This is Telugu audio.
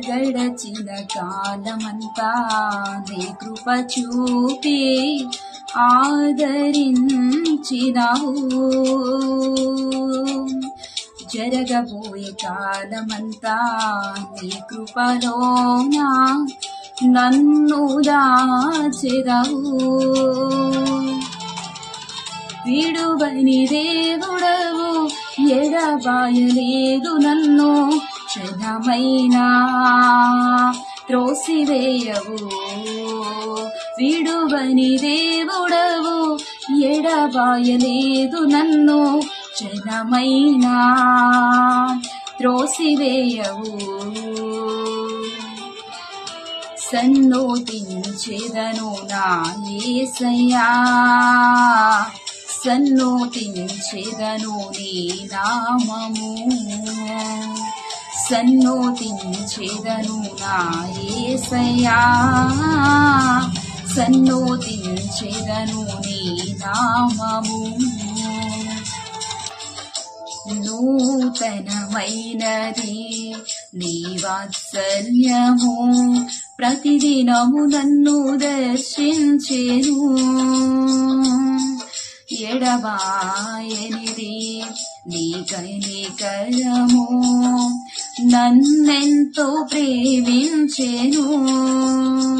గడచిన కాలమంతా నీ కృప చూపి ఆదరించినావు. జరగబోయే కాలమంతా నీ కృపలోన నన్ను దాచెదవు. విడువని దేవుడవు, ఎడబాయలేదు నన్ను క్షణమైనా త్రోసివేయవు. విడువని దేవుడవు, ఎడబాయలేదు నన్ను క్షణమైనా త్రోసివేయవు. సన్నోతించెదను నా యేసయ్యా, సన్నోతించెదను నీ నామము. సన్నోతించెదను నా యేసయ్యా, సన్నోతించెదను నీ నామము. నూతనమైనది నీ వాత్సల్యము, ప్రతిదినము నన్ను దర్శించెను. ఎడబాయనిది నీ కనికరము, నన్నెంతో ప్రేమించెను.